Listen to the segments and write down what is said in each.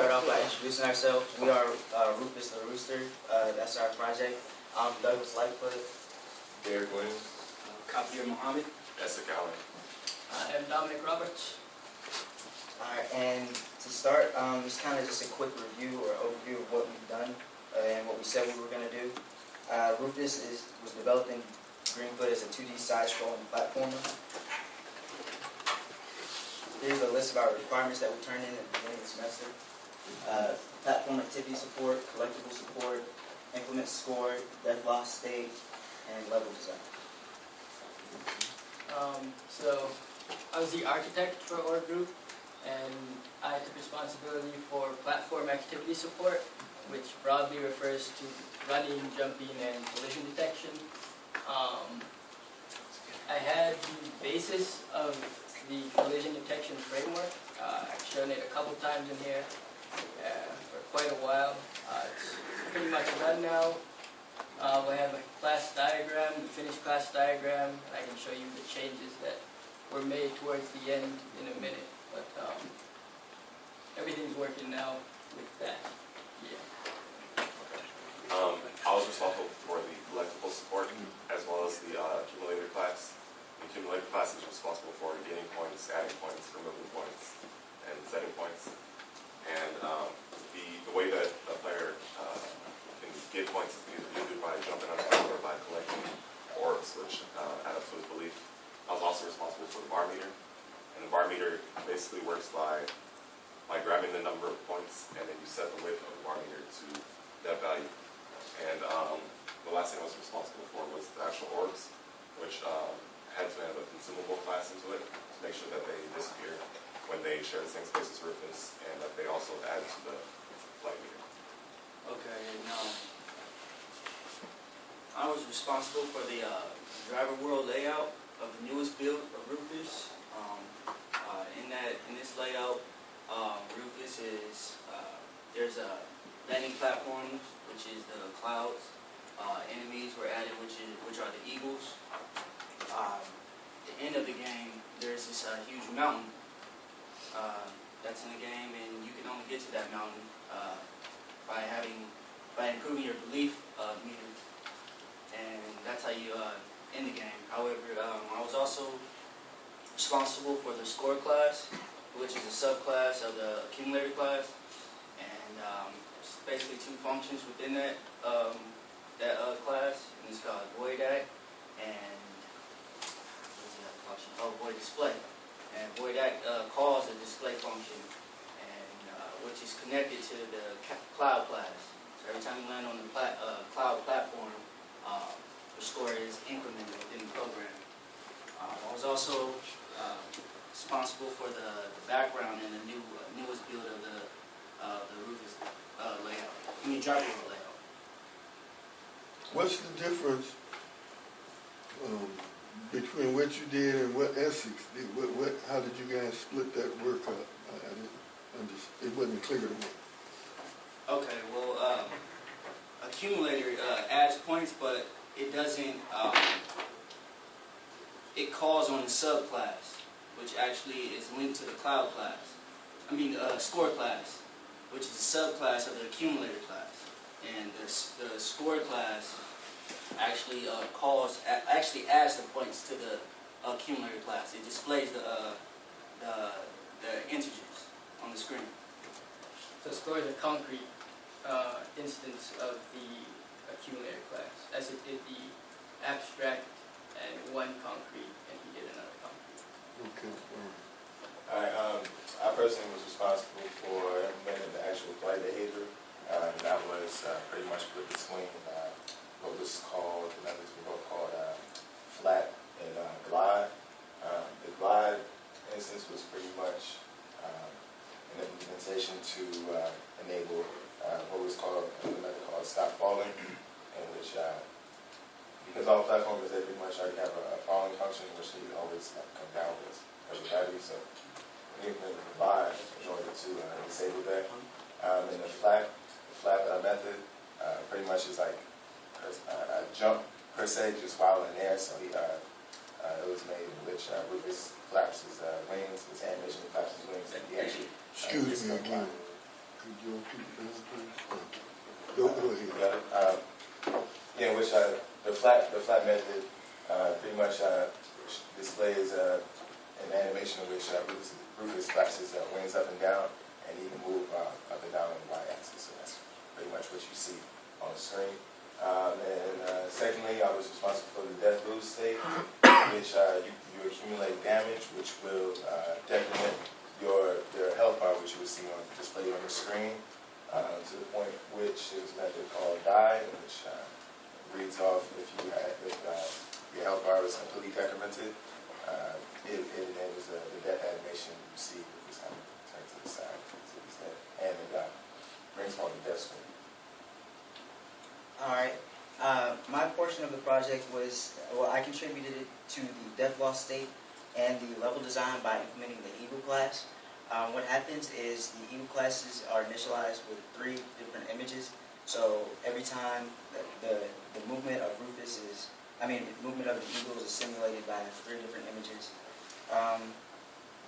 start off by introducing ourselves. We are Rufus the Rooster. That's our project. I'm Douglas Lightfoot. Derek Williams. Kapir Muhammad. Esther Allen. I am Dominic Roberts. Alright, and to start, just a quick review or overview of what we've done and what we said we were going to do. Rufus was developing Greenfoot as a 2D side-scrolling platformer. Here's a list of our requirements that we turned in at the beginning of the semester. Platform activity support, collectible support, implement score, death loss state, and level design. So I was the architect for our group, and I took responsibility for platform activity support, which broadly refers to running, jumping, and collision detection. I had the basis of the collision detection framework. I've shown it a couple times in here for quite a while. It's pretty much done now. We have a class diagram, the finished class diagram, and I can show you the changes that were made towards the end in a minute. But everything's working now with that. Yeah. I was responsible for the collectible support as well as the accumulator class. The accumulator class is responsible for gaining points, adding points, removing points, and setting points. And the way that a player can get points is either by jumping on a field or by collecting orbs, which add up to his belief. I was also responsible for the bar meter. And the bar meter basically works by grabbing the number of points, and then you set the width of the bar meter to that value. And the last thing I was responsible for was the actual orbs, which had to have a consumable class into it to make sure that they disappear when they share the same space as Rufus, and that they also add to the flight meter. Okay, and I was responsible for the driver world layout of the newest build of Rufus. In this layout, Rufus is there's a landing platform, which is the clouds. Enemies were added, which are the eagles. At the end of the game, there's this huge mountain that's in the game, and you can only get to that mountain by improving your belief meter, and that's how you end the game. However, I was also responsible for the score class, which is a subclass of the accumulator class, and there's basically two functions within that class, and it's called void act and void display. And void act calls a display function, and which is connected to the cloud class. So every time you land on the cloud platform, the score is incremented within the program. I was also responsible for the background in the newest build of the Rufus layout. Driver world layout. What's the difference between what you did and what Essex did? How did you guys split that work up? I didn't understand. It wasn't clear to me. Okay, well, accumulator adds points, but it doesn't. It calls on the subclass, which actually is linked to the cloud class. Score class, which is a subclass of the accumulator class. And the score class actually adds the points to the accumulator class. It displays the integers on the screen. So score is a concrete instance of the accumulator class, as it did the abstract and one concrete, and he did another concrete. Okay. I personally was responsible for implementing the actual flight behavior. That was pretty much split between what was called, the methods were both called flat and glide. The glide instance was pretty much an implementation to enable what was called a method called stop falling, in which because all platforms they pretty much already have a falling function, which they always have to come downwards as a gravity. So we implemented the glide in order to disable that. And the flat method pretty much is like a jump per se, just while in the air. So it was made in which Rufus flaps his wings, his animation flaps his wings, and he actually Excuse me again. Could you repeat that, please? Go ahead. Got it. Yeah, which the flat method pretty much displays an animation in which Rufus flaps his wings up and down, and he can move up and down on the y-axis. So that's pretty much what you see on the screen. Secondly, I was responsible for the death lose state, which you accumulate damage, which will decrement your health bar, which you will see on display on the screen, to the point which is a method called die, which reads off if your health bar is completely decremented. It enables the death animation you see with this hand turned to the side, to his head, and it brings on the death screen. All right. My portion of the project was, well, I contributed to the death loss state and the level design by implementing the Eagle class. What happens is the Eagle classes are initialized with 3 different images. So every time the movement of Rufus is, the movement of the Eagles is simulated by 3 different images.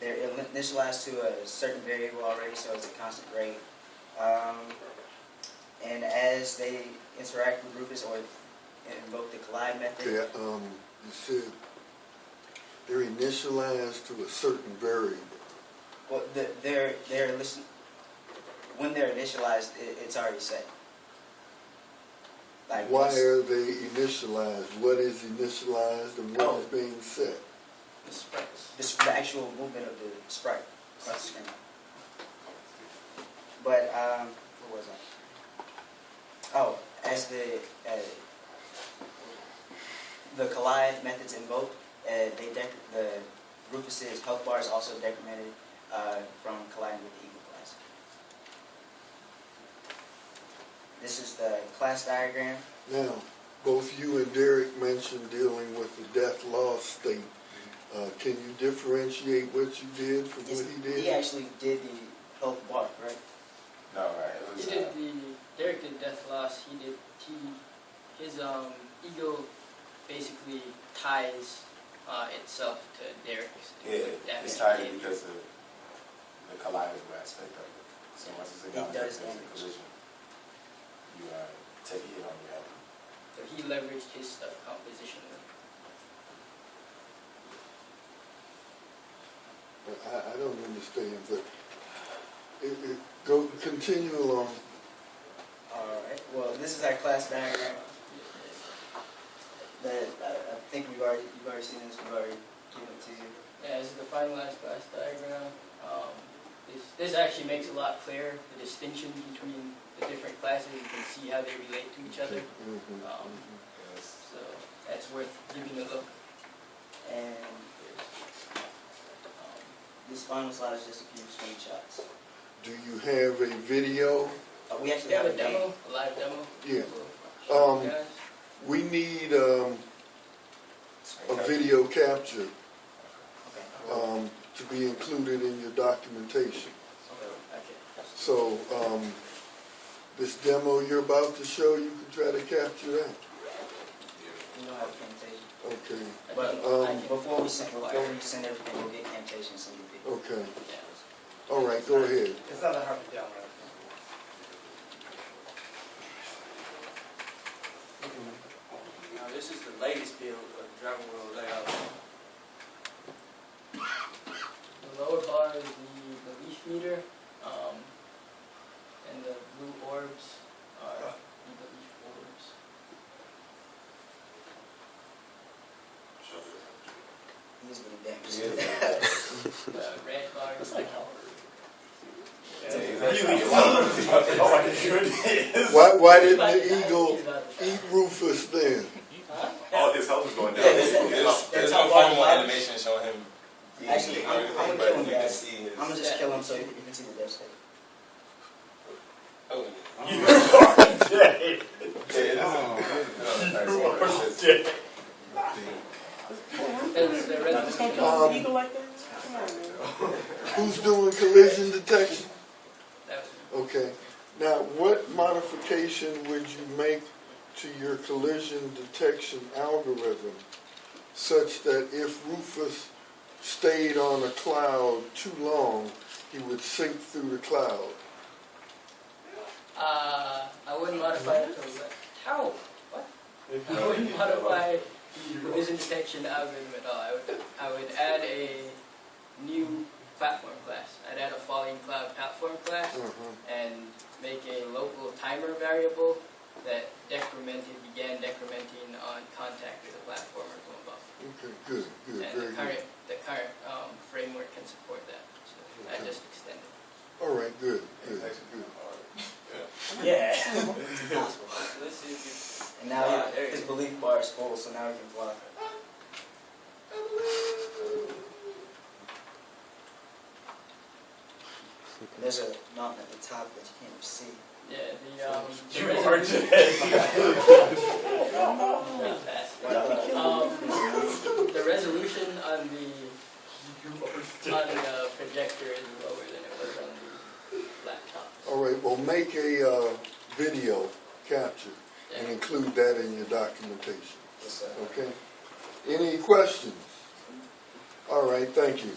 They're initialized to a certain variable already, so it's a constant rate. And as they interact with Rufus or invoke the collide method. Okay, you said they're initialized to a certain variable. Well, when they're initialized, it's already set. Like Why once- are they initialized? What is initialized and what is being set? The sprites. the actual movement of the sprite across the screen. But what was I? Oh, as the collide methods invoke, the Rufus's health bar is also decremented from colliding with the Eagle class. This is the class diagram. Now, both you and Derek mentioned dealing with the death loss state. Can you differentiate what you did from what he did? He actually did the health bar, right? No, right. It was, He did Derek did death loss. His ego basically ties itself to Derek's. it's tied because of the collidable aspect of it. So once it's a It does there's a damage. collision, you take a hit on your health. So he leveraged his stuff compositionally. I don't understand, but continue along. Alright, well, this is our class diagram. That I think you've already seen this, we've already given it to you. Yeah, this is the finalized class diagram. This actually makes a lot clearer the distinction between the different classes. You can see how they relate to each other. So that's worth giving a look. And this final slide is just a few screenshots. Do you have a video? We We actually have have a demo, a live demo. Yeah. We'll show you guys. We need a video capture Okay. to be included in your documentation. Okay. So this demo you're about to show, you can try to capture that. We don't have a Camtasia. Okay. But I can- before we send everything, we'll get Camtasia and send you a video. Okay. Yeah. All right, go ahead. It's not that hard to download. Now, this is the latest build of the driver world layout. The lower bar is the leaf meter, and the blue orbs are the leaf orbs. He's getting damaged. The red bar is the power. Why didn't the eagle eat Rufus then? All his health is going down. There's no formal animation showing him eating Actually, I'm everything, gonna but kill him, you can guys. see his. I'm gonna just kill him so you can see the death state. Oh, Who's doing collision detection? Okay. Now, what modification would you make to your collision detection algorithm such that if Rufus stayed on a cloud too long, he would sink through the cloud? I wouldn't modify the collision detection algorithm at all. I would add a new platform class. I'd add a falling cloud platform class and make a local timer variable that began decrementing on contact with the platform or going above. Okay, good, good, And very good. the current framework can support that. So I Okay. just extended. All right, good, good, good. Yeah. It's impossible. Let's see if And now his belief bar is full, so now he can fly. And there's a mountain at the top that you can't see. Yeah, You the are resolution, the resolution on the projector is lower than it was on the laptop. All right, well, make a video capture and include that in your documentation, Yes, sir. okay? Any questions? All right, thank you.